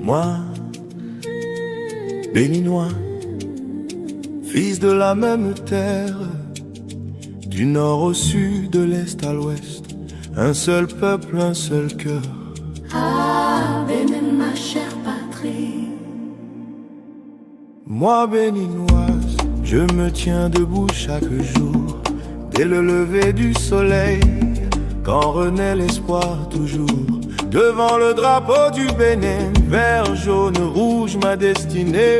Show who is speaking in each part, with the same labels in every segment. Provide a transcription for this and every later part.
Speaker 1: Moi, béninois, fils de la même terre, du nord au sud, de l'est à l'ouest, un seul peuple, un seul cœur.
Speaker 2: Ah, Bénin, ma chère patrie.
Speaker 1: Moi, béninoise, je me tiens debout chaque jour, dès le lever du soleil, quand renaît l'espoir toujours. Devant le drapeau du Bénin, vert, jaune, rouge, ma destinée.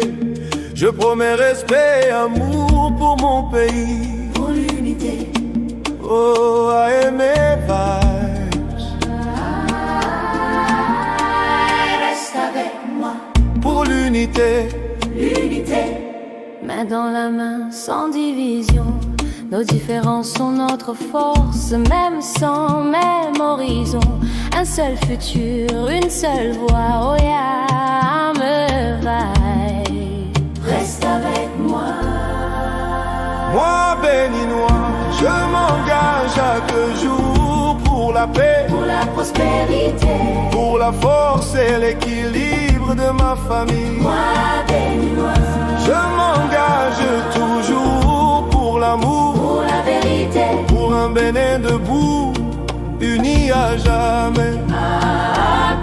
Speaker 1: Je promets respect et amour pour mon pays,
Speaker 2: Pour l'unité,
Speaker 1: oh, à aimer vibes.
Speaker 2: reste avec moi.
Speaker 1: Pour l'unité,
Speaker 2: L'unité, main dans la main, sans division. Nos différences sont notre force, même sang, même horizon. Un seul futur, une seule voix, oh yeah, me vaille. Reste avec moi.
Speaker 1: moi béninois, je m'engage chaque jour pour la paix,
Speaker 2: Pour la prospérité,
Speaker 1: pour la force et l'équilibre de ma famille.
Speaker 2: moi béninoise.
Speaker 1: Je m'engage toujours pour l'amour,
Speaker 2: Pour la vérité,
Speaker 1: pour un Bénin debout, uni à jamais.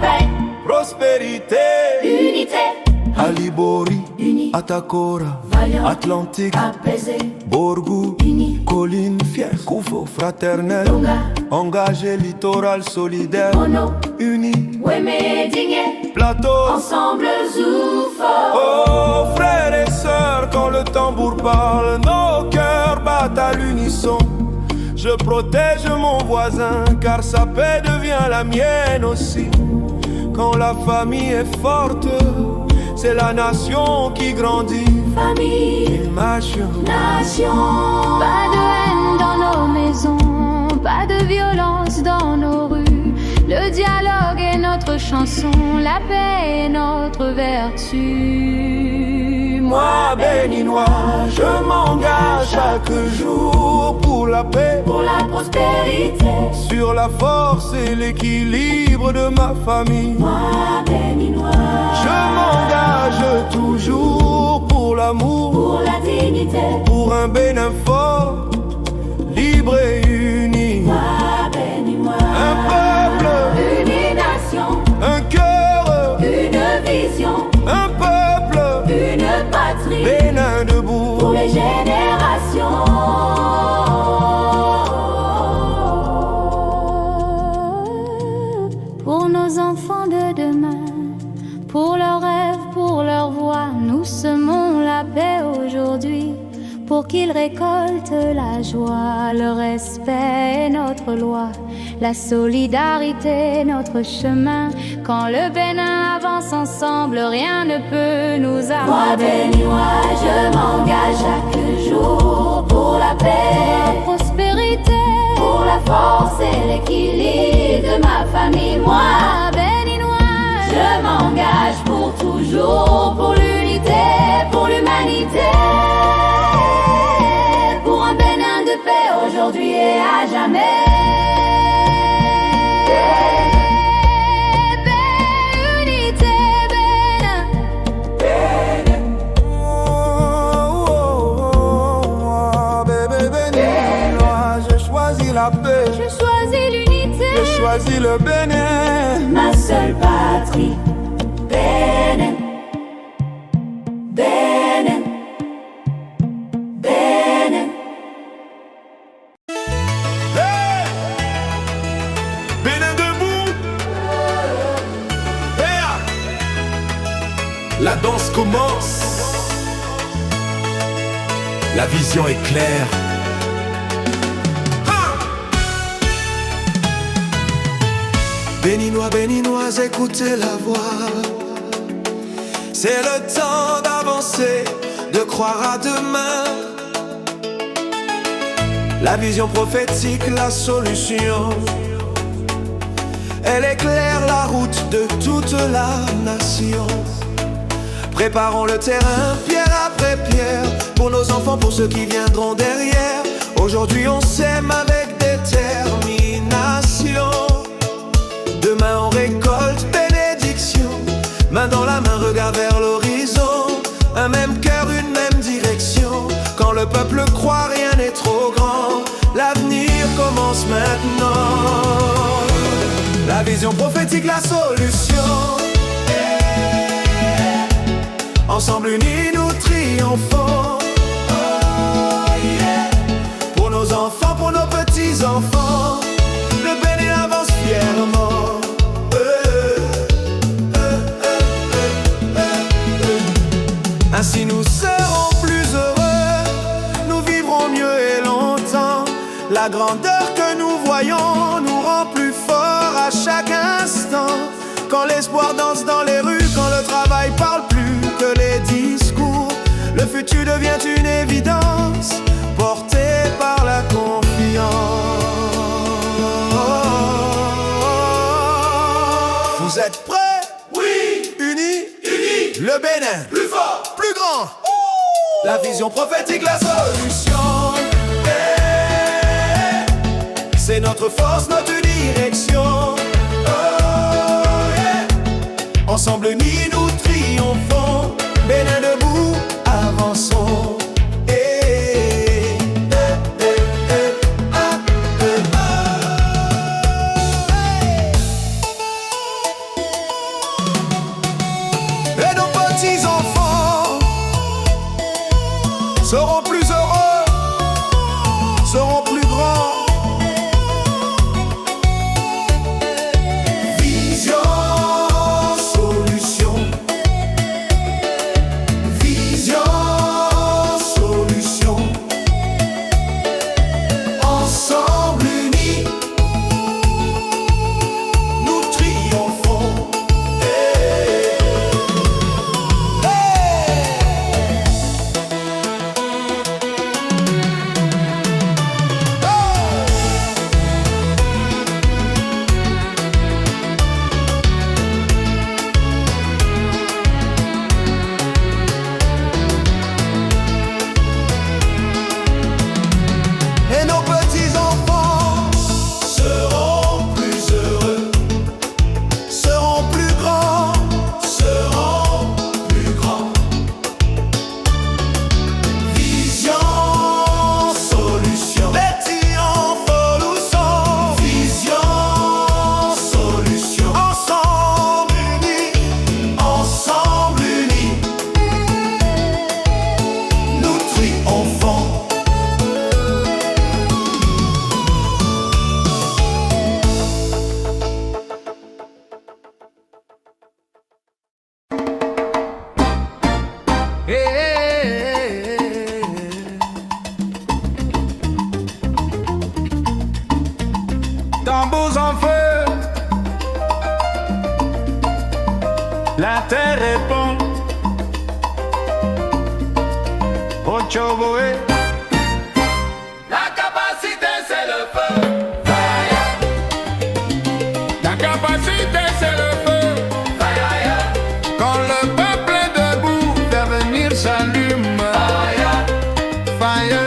Speaker 2: paix,
Speaker 1: Prospérité,
Speaker 2: unité,
Speaker 1: Alibori,
Speaker 2: Uni.
Speaker 1: Atakora,
Speaker 2: Vaillant.
Speaker 1: Atlantique,
Speaker 2: apaisé,
Speaker 1: Borgou,
Speaker 2: Uni.
Speaker 1: colline fière, Koufo fraternel,
Speaker 2: Tonga.
Speaker 1: engagé littoral solidaire,
Speaker 2: Mono,
Speaker 1: uni,
Speaker 2: Weme, Digné,
Speaker 1: plateau.
Speaker 2: ensemble Zoufo.
Speaker 1: Oh frères et sœurs, quand le tambour parle, nos cœurs battent à l'unisson. Je protège mon voisin, car sa paix devient la mienne aussi. Quand la famille est forte, c'est la nation qui grandit.
Speaker 2: Famille,
Speaker 1: Nation,
Speaker 2: nation. Pas de haine dans nos maisons, pas de violence dans nos rues. Le dialogue est notre chanson, la paix est notre vertu.
Speaker 1: moi béninois, je m'engage chaque jour pour la paix,
Speaker 2: Pour la prospérité,
Speaker 1: sur la force et l'équilibre de ma famille.
Speaker 2: moi béninois.
Speaker 1: Je m'engage toujours pour l'amour,
Speaker 2: Pour la dignité,
Speaker 1: pour un Bénin fort, libre et uni.
Speaker 2: moi béninois.
Speaker 1: Un peuple,
Speaker 2: Une nation,
Speaker 1: un cœur,
Speaker 2: une vision,
Speaker 1: un peuple,
Speaker 2: une patrie.
Speaker 1: Bénin
Speaker 2: Pour
Speaker 1: debout.
Speaker 2: les générations. Pour nos enfants de demain, pour leurs rêves, pour leur voix, nous semons la paix aujourd'hui. Pour qu'ils récoltent la joie, le respect est notre loi, la solidarité notre chemin. Quand le Bénin avance ensemble, rien ne peut nous arrêter. Moi béninois, je m'engage chaque jour pour la paix, pour la prospérité, pour la force et l'équilibre de ma famille. Moi béninois, je m'engage pour toujours, pour l'unité, pour l'humanité. Pour un Bénin de paix aujourd'hui et à jamais. Unité, Bénin.
Speaker 1: Bébé béninois, j'ai choisi la paix,
Speaker 2: Je choisis l'unité,
Speaker 1: j'ai choisi le Bénin.
Speaker 2: ma seule patrie. Bénin, Bénin, Bénin.
Speaker 1: Hey! Bénin debout. Hey! La danse commence. La vision est claire. Béninois, béninoises, écoutez la voix. C'est le temps d'avancer, de croire à demain. La vision prophétique, la solution. Elle éclaire la route de toute la nation. Préparons le terrain, pierre après pierre, pour nos enfants, pour ceux qui viendront derrière. Aujourd'hui on s'aime avec détermination. non. La vision prophétique, la solution. Ensemble unis, nous triomphons. Pour nos enfants, pour nos petits-enfants, le Bénin avance fièrement. Ainsi nous serons plus heureux, nous vivrons mieux et longtemps. La grandeur que nous voyons nous rend plus forts à chaque instant. Quand l'espoir danse dans les rues, quand le travail parle plus que les discours, le futur devient une évidence, porté par la confiance. Vous êtes prêts?
Speaker 3: Oui.
Speaker 1: Unis,
Speaker 3: Unis,
Speaker 1: le Bénin,
Speaker 3: plus fort,
Speaker 1: plus grand. La vision prophétique, la solution. C'est notre force, notre direction. Ensemble unis, nous triomphons. Bénin debout, avançons. Et nos petits-enfants seront plus heureux, seront plus grands.
Speaker 4: Tambours en feu, la terre répond. Ochoboé,
Speaker 3: la capacité c'est le feu.
Speaker 4: la capacité c'est le feu. Quand le peuple est debout, l'avenir s'allume. Fire, fire,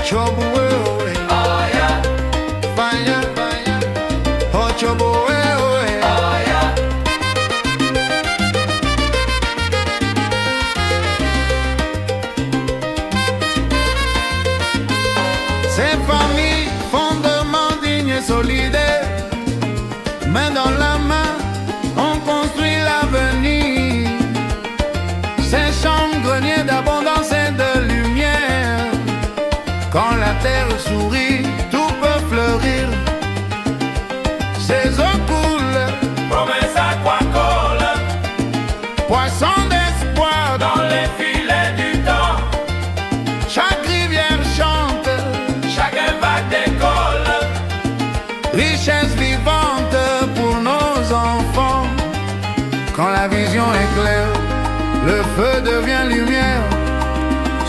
Speaker 4: Choboué, fire, fire, Ochoboé. Ces familles, fondements dignes et solidaires, main dans la main, on construit l'avenir. Ces champs greniers d'abondance et de lumière, quand la terre sourit, tout peut fleurir. Ces eaux coulent,
Speaker 3: Promesse aquacole,
Speaker 4: poissons d'espoir
Speaker 3: dans les filets du temps.
Speaker 4: chaque rivière chante,
Speaker 3: Chaque vague d'école,
Speaker 4: richesse vivante pour nos enfants. Quand la vision est claire, le feu devient lumière.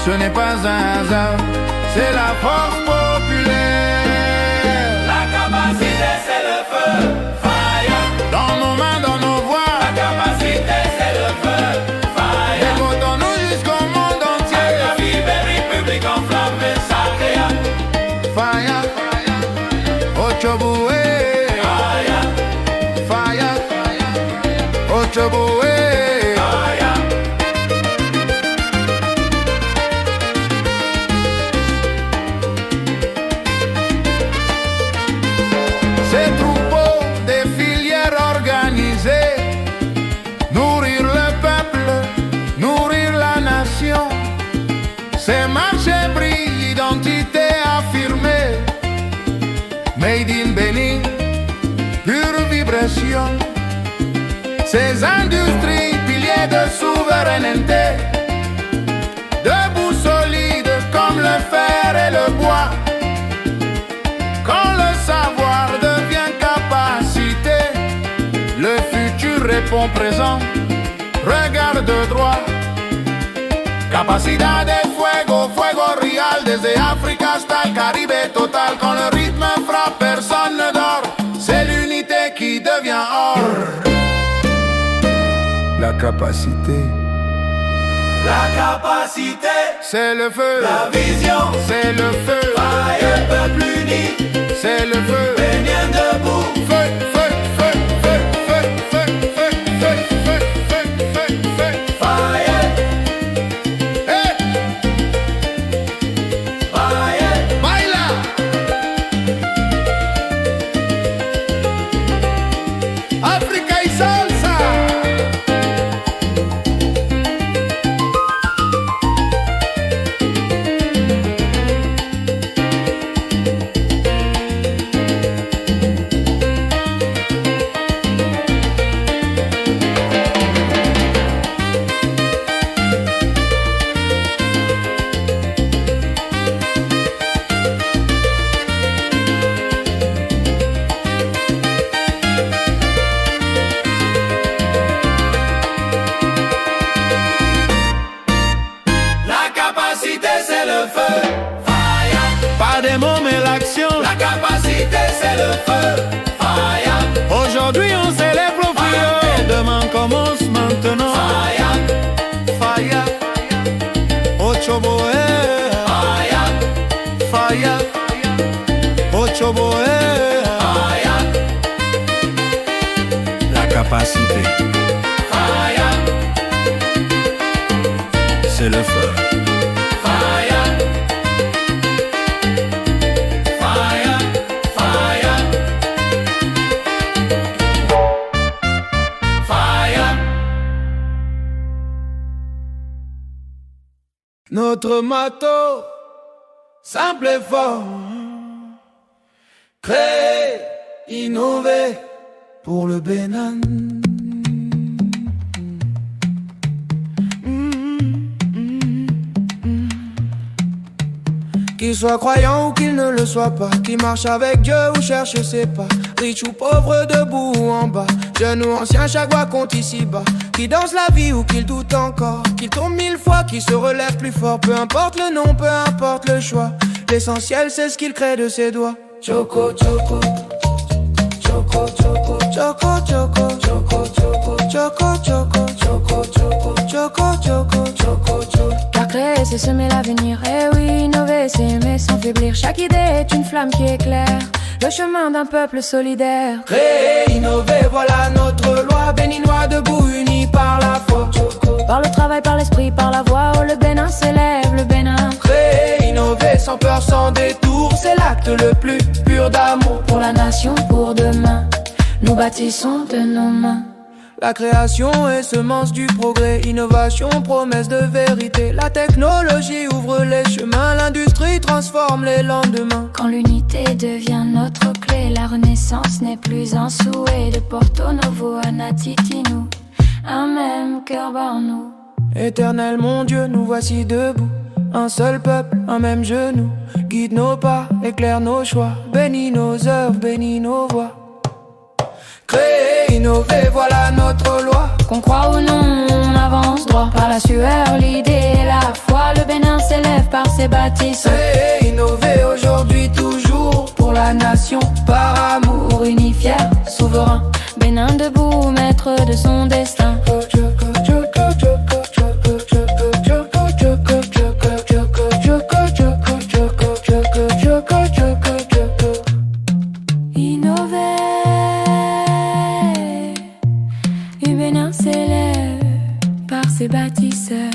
Speaker 4: Ce n'est pas un hasard, c'est la force populaire.
Speaker 3: la capacité c'est le feu. Fire,
Speaker 4: Dans nos mains, dans nos voix,
Speaker 3: la capacité c'est le feu. Fire,
Speaker 4: décotons-nous jusqu'au monde
Speaker 3: la
Speaker 4: entier.
Speaker 3: vie belle république enflammée, sacrée.
Speaker 4: Fire, Ochoboé, fire, Ochoboé. Made in Bénin, pure vibration. Ces industries, piliers de souveraineté, debout solides comme le fer et le bois. Quand le savoir devient capacité, le futur répond présent, regarde droit. Capacidad de fuego, fuego real, desde África hasta el Caribe total. Quand le rythme frappe, personne ne dort, c'est l'unité qui devient or. La capacité, c'est le feu.
Speaker 3: La vision,
Speaker 4: c'est le feu.
Speaker 3: Fire, peuple uni,
Speaker 4: c'est le feu.
Speaker 3: Bénin debout.
Speaker 4: Feu, feu, feu, feu, feu, feu, feu, feu, feu, feu, feu, feu.
Speaker 3: Fire,
Speaker 4: Hey,
Speaker 3: fire,
Speaker 4: baila. África y salsa.
Speaker 3: la capacité c'est le feu. Fire,
Speaker 1: Pas des mots mais l'action.
Speaker 3: la capacité c'est le feu. Fire,
Speaker 1: Aujourd'hui on célèbre le feu. Demain commence maintenant.
Speaker 3: fire,
Speaker 1: Fire, Ochoboé.
Speaker 3: fire,
Speaker 1: Fire, Ochoboé.
Speaker 3: fire,
Speaker 1: La capacité,
Speaker 3: fire,
Speaker 1: c'est le feu.
Speaker 3: fire, fire, fire, fire.
Speaker 1: Notre motto, simple et fort, créer, innover pour le Bénin. Qu'il soit croyant ou qu'il ne le soit pas, qu'il marche avec Dieu ou cherche ses pas, riche ou pauvre, debout ou en bas, jeune ou ancien, chaque voix compte ici-bas. Qui danse la vie ou qu'il doute encore, qu'il tombe 1000 fois, qu'il se relève plus fort. Peu importe le nom, peu importe le choix, l'essentiel c'est ce qu'il crée de ses doigts. Choco, choco, choco, choco, choco, choco, choco, choco, choco, choco, choco, choco, choco, choco, choco, choco.
Speaker 2: Car créer, c'est semer l'avenir. Eh oui, innover, c'est aimer sans faiblir. Chaque idée est une flamme qui éclaire le chemin d'un peuple solidaire.
Speaker 1: Créer, innover, voilà notre loi. Béninois debout, unis par la foi.
Speaker 2: Par le travail, par l'esprit, par la voix, oh le Bénin s'élève, le Bénin.
Speaker 1: Créer, innover, sans peur, sans détour, c'est l'acte le plus pur d'amour.
Speaker 2: Pour la nation, pour demain, nous bâtissons de nos mains.
Speaker 1: La création est semence du progrès, innovation, promesse de vérité. La technologie ouvre les chemins, l'industrie transforme les lendemains.
Speaker 2: Quand l'unité devient notre clé, la renaissance n'est plus un souhait. De Porto Novo à Natitinu, un même cœur bat en nous.
Speaker 1: Éternel mon Dieu, nous voici debout. Un seul peuple, un même genou. Guide nos pas, éclaire nos choix. Bénis nos œuvres, bénis nos voix. Créer, innover, voilà notre loi.
Speaker 2: Qu'on croit ou non, on avance droit. Par la sueur, l'idée et la foi, le Bénin s'élève par ses bâtisses.
Speaker 1: Créer, innover, aujourd'hui, toujours. Pour la nation, par amour,
Speaker 2: Uni fier, souverain, Bénin debout, maître de son destin. Innover, le Bénin s'élève par ses bâtisseurs.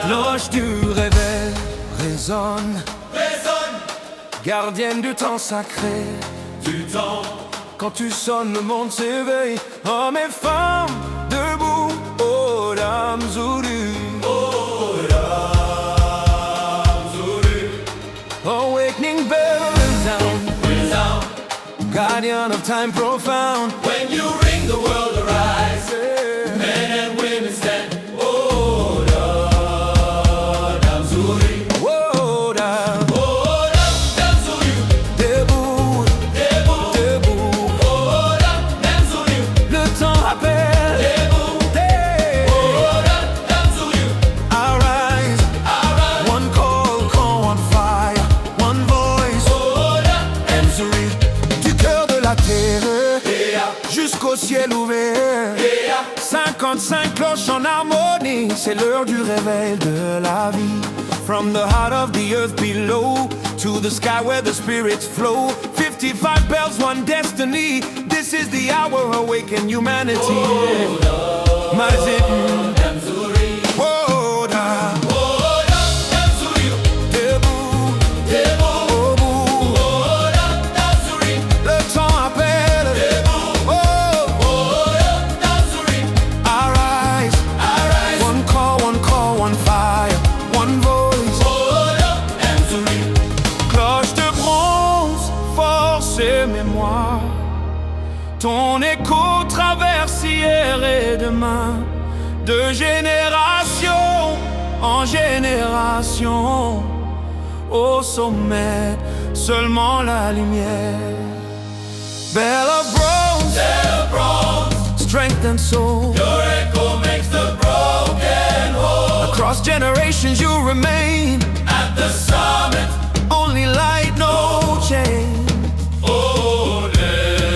Speaker 1: Cloche du réveil résonne,
Speaker 3: Résonne
Speaker 1: gardienne du temps sacré.
Speaker 3: du temps,
Speaker 1: Quand tu sonnes, le monde s'éveille. Hommes et femmes, debout, oh dame Zulu. Oh dame Zulu. Awakening bell resound, guardian of time profound.
Speaker 3: When you ring, the world arise. Men and women stand. Oh, Dame Zuri.
Speaker 1: Oh dame,
Speaker 3: Oh, Dame Zuri.
Speaker 1: debout,
Speaker 3: Debout.
Speaker 1: debout.
Speaker 3: Oh, Dame Zuri.
Speaker 1: Le temps appelle.
Speaker 3: Debout.
Speaker 1: Hey.
Speaker 3: Oh, Dame Zuri.
Speaker 1: Arise,
Speaker 3: Arise.
Speaker 1: one call on fire, one voice.
Speaker 3: Oh, Dame
Speaker 1: Zuri, du cœur de la terre
Speaker 3: Zuri.
Speaker 1: jusqu'au ciel ouvert. 55 cloches en harmonie, c'est l'heure du réveil de la vie. From the heart of the earth below to the sky where the spirits flow. 55 bells, one destiny. This is the hour, awaken humanity. Mazin,
Speaker 3: Dame Zuri.
Speaker 1: Woda,
Speaker 3: Oh, Dame Zuri.
Speaker 1: debout,
Speaker 3: Debout.
Speaker 1: au bout.
Speaker 3: Oh, Dame Zuri.
Speaker 1: Le temps appelle.
Speaker 3: Debout.
Speaker 1: Oh,
Speaker 3: Oh, Dame Zuri.
Speaker 1: arise.
Speaker 3: Arise.
Speaker 1: One call, one fire, one voice.
Speaker 3: Oh, Dame Zuri.
Speaker 1: Cloche de bronze, force et mémoire. Ton écho traverse hier et demain. De génération en génération. Au sommet, seulement la lumière. Bell of bronze,
Speaker 3: Bell of bronze.
Speaker 1: strength and soul.
Speaker 3: Your echo makes the broken whole.
Speaker 1: Across generations you remain.
Speaker 3: At the summit.
Speaker 1: Only light, no change.
Speaker 3: Oh,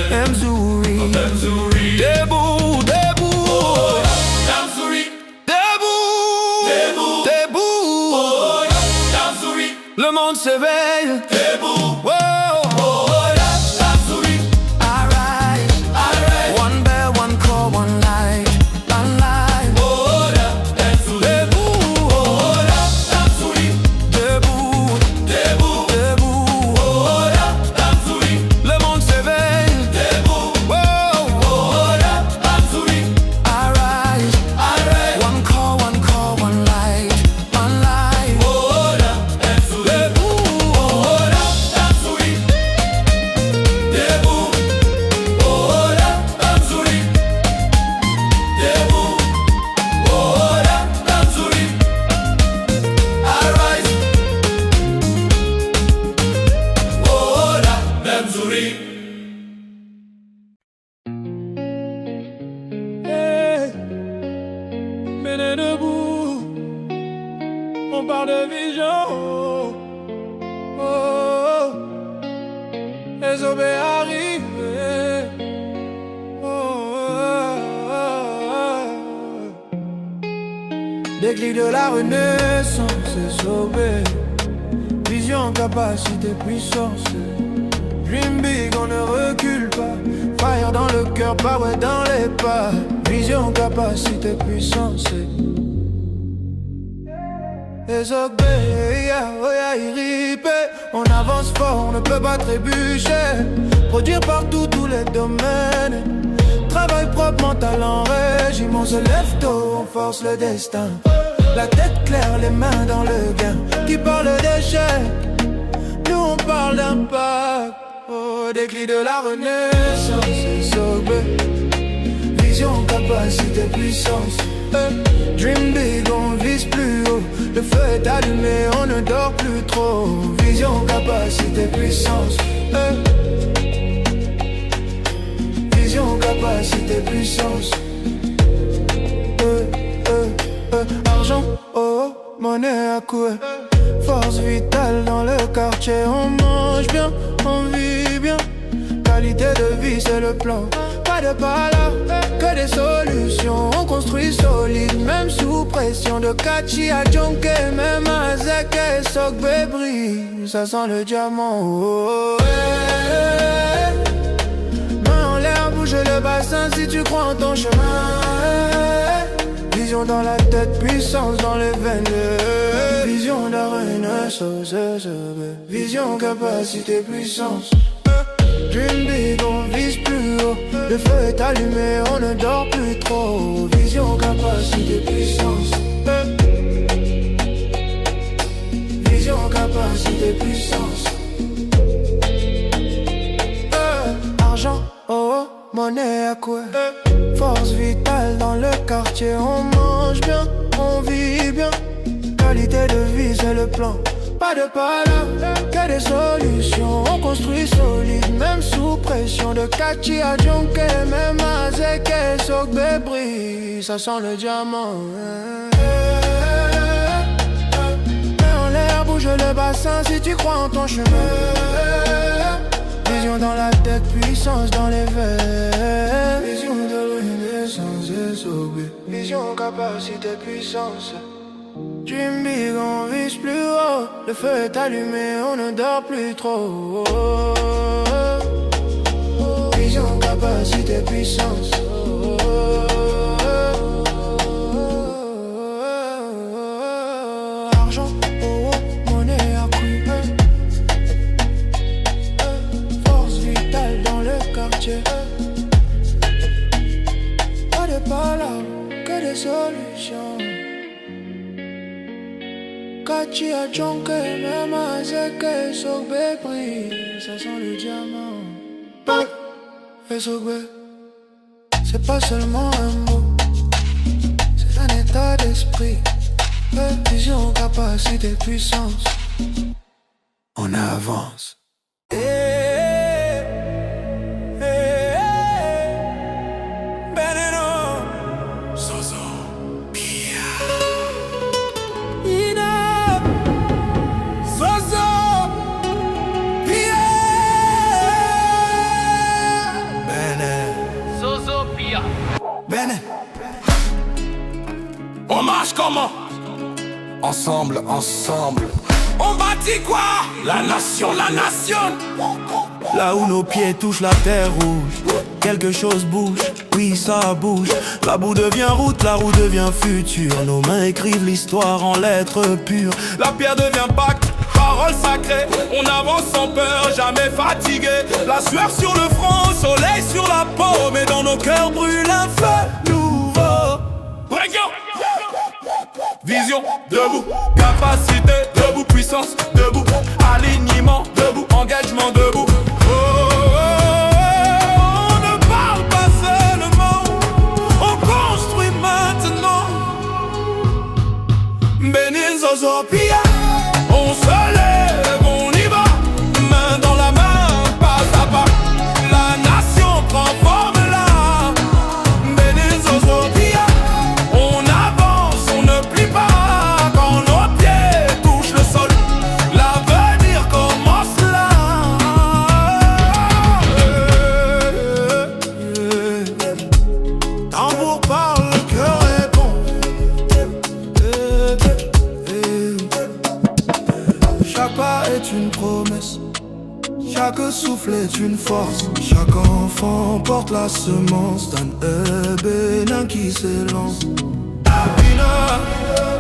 Speaker 1: Dame Zuri,
Speaker 3: Dame Zuri.
Speaker 1: debout, debout,
Speaker 3: Dame Zuri.
Speaker 1: debout,
Speaker 3: Debout.
Speaker 1: debout.
Speaker 3: Oh, Dame Zuri.
Speaker 1: Le monde s'éveille.
Speaker 3: Debout.
Speaker 1: Wow.
Speaker 3: Oh, Dame Zuri.
Speaker 1: Arise,
Speaker 3: Arise.
Speaker 1: one bell, one call, one light, one light.
Speaker 3: Oh, Dame Zuri.
Speaker 1: Debout,
Speaker 3: Oh, Dame Zuri.
Speaker 1: debout,
Speaker 3: Debout.
Speaker 1: debout.
Speaker 3: Oh, Dame Zuri.
Speaker 1: Le monde s'éveille.
Speaker 3: Debout.
Speaker 1: Wow.
Speaker 3: Oh, Dame Zuri.
Speaker 1: Arise,
Speaker 3: Arise.
Speaker 1: one call, one light, one light.
Speaker 3: Oh, Dame Zuri.
Speaker 1: Debout.
Speaker 3: Oh, Dame Zuri. Debout. Oh, Dame Zuri. Debout. Oh, Dame Zuri. Arise. Oh, Dame Zuri.
Speaker 1: Hey, Bénin debout, on parle de vision. Oh, oh, les OB arrivent. Oh, oh, oh. Déclic de la renaissance, SOB. Vision, capacité, puissance. Dream big, on ne recule pas. Fire dans le cœur, power dans les pas. Vision, capacité, puissance. SOB, irripé. On avance fort, on ne peut pas trébucher. Produire partout, tous les domaines. Travail propre, mental en régime. On se lève tôt, on force le destin. La tête claire, les mains dans le gain. Qui parle d'échec, nous on parle d'impact. Oh, déclic de la renaissance, SOB. Vision, capacité, puissance. Dream big, on vise plus haut. Le feu est allumé, on ne dort plus trop. Vision, capacité, puissance. Vision, capacité, puissance. Argent, oh, monnaie à couer. Force vitale dans le quartier. On mange bien, on vit bien. Qualité de vie, c'est le plan. Pas de pala, que des solutions. On construit solide, même sous pression. De Kachi à Djonké, même à Zek et Sokbe brille. Ça sent le diamant, oh, hey. Main en l'air, bouge le bassin si tu crois en ton chemin, hey. Vision dans la tête, puissance dans les veines, hey. Vision d'un renaissance, vision, capacité, puissance.
Speaker 4: Dream big, on vise plus haut. Le feu est allumé, on ne dort plus trop. Vision, capacité, puissance. Vision, capacité, puissance. Argent, oh, monnaie à quoi? Force vitale dans le quartier. On mange bien, on vit bien. Qualité de vie, c'est le plan. Pas de palabres, que des solutions. On construit solide, même sous pression. De Kachi à Djonké, même à Zeke, Sogbe brille. Ça sent le diamant. Mets en l'air, bouge le bassin si tu crois en ton chemin. Vision dans la tête, puissance dans les veines. Vision de renaissance et Sogbe. Vision, capacité, puissance. Dream big, on vise plus haut. Le feu est allumé, on ne dort plus trop. Vision, capacité, puissance. Argent, oh, monnaie accrue. Force vitale dans le quartier. Pas de palabres, que des solutions. Kachi à Djonké, même à Zeke, Sogbe brille. Ça sent le diamant. Et Sogbe, c'est pas seulement un mot, c'est un état d'esprit. Vision, capacité, puissance. On avance.
Speaker 3: On marche comment?
Speaker 5: Ensemble, ensemble.
Speaker 3: On bâtit quoi? La nation, la nation.
Speaker 1: Là où nos pieds touchent la terre rouge, quelque chose bouge, oui ça bouge. La boue devient route, la roue devient futur. Nos mains écrivent l'histoire en lettres pures. La pierre devient pacte, parole sacrée. On avance sans peur, jamais fatigué. La sueur sur le front, soleil sur la peau. Mais dans nos cœurs brûle un feu nouveau.
Speaker 3: Breakdown.
Speaker 1: Vision, debout, capacité, debout, puissance, debout, alignement, debout, engagement, debout. Oh, oh, oh, on ne parle pas seulement, on construit maintenant. Benin Zozo Pia, on se lève, on y va, main dans la main, pas à pas. La nation prend forme là. Benin Zozo Pia, on avance, on ne plie pas. Quand nos pieds touchent le sol, l'avenir commence là. Tambour parle, le cœur répond. Chaque pas est une promesse, chaque souffle est une force. Chaque enfant porte la semence d'un Bénin qui s'élance. Fina,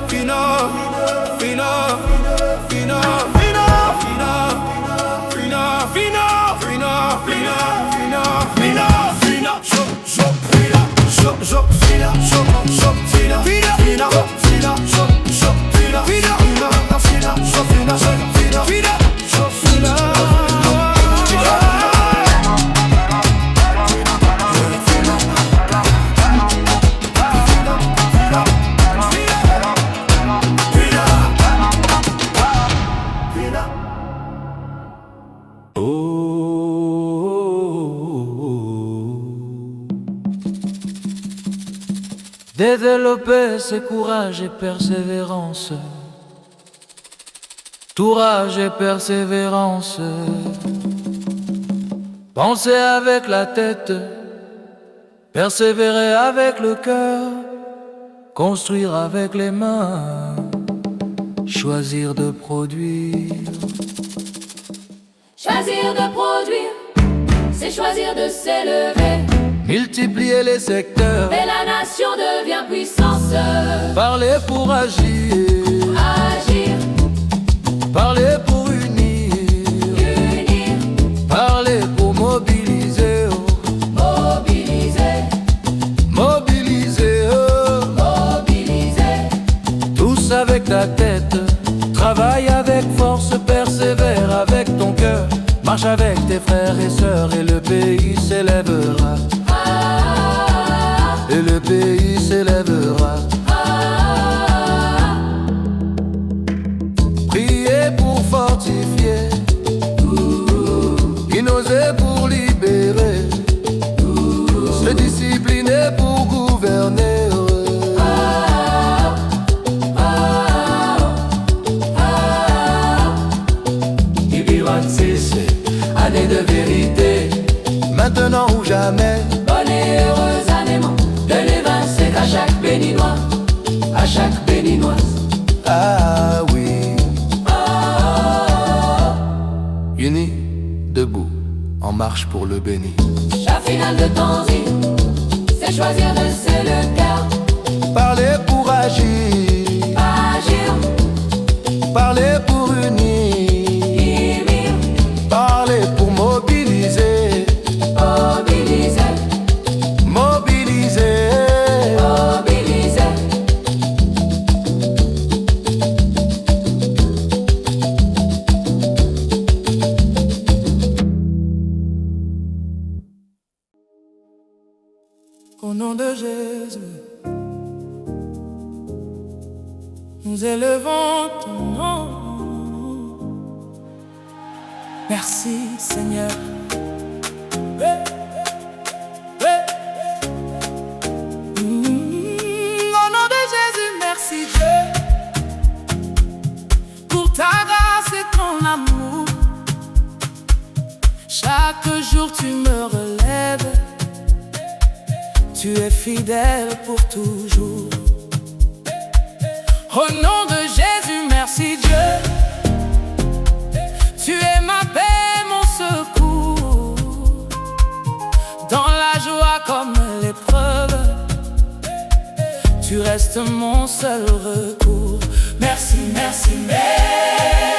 Speaker 1: fina, fina, fina, fina, fina, fina, fina, fina, fina, fina, fina, shop, shop, fina, shop, shop, fina, shop, shop, fina, fina, fina, fina, shop, shop, fina, fina, fina, fina, shop, fina, fina, fina, shop, fina.
Speaker 6: Développer c'est courage et persévérance. Courage et persévérance. Penser avec la tête, persévérer avec le cœur, construire avec les mains, choisir de produire.
Speaker 2: Choisir de produire, c'est choisir de s'élever.
Speaker 6: Multiplier les secteurs,
Speaker 2: Et la nation devient puissance.
Speaker 6: parler pour agir,
Speaker 2: Agir,
Speaker 6: parler pour unir,
Speaker 2: unir,
Speaker 6: parler pour mobiliser. Marche avec tes frères et sœurs et le pays s'élèvera. Et le pays s'élèvera. Priez pour fortifier, innoser pour libérer, se discipliner pour gouverner.
Speaker 3: Année de vérité,
Speaker 6: Maintenant ou jamais,
Speaker 3: bonne et heureuse année, de l'évincé à chaque béninois, à chaque béninoise.
Speaker 6: ah oui. Unis, debout, en marche pour le béni.
Speaker 3: La finale de ton vie, c'est choisir de c'est le cœur.
Speaker 6: Parler pour agir,
Speaker 3: Agir,
Speaker 6: parler pour unir, parler pour mobiliser,
Speaker 3: mobiliser,
Speaker 6: mobiliser.
Speaker 3: mobiliser.
Speaker 6: Au nom de Jésus, nous élevons ton nom. Merci Seigneur. Au nom de Jésus, merci Dieu pour ta grâce et ton amour. Chaque jour tu me relèves. Tu es fidèle pour toujours. Au nom de Jésus, merci Dieu. Tu es ma paix, mon secours. Dans la joie comme l'épreuve, tu restes mon seul recours. Merci, merci, merci.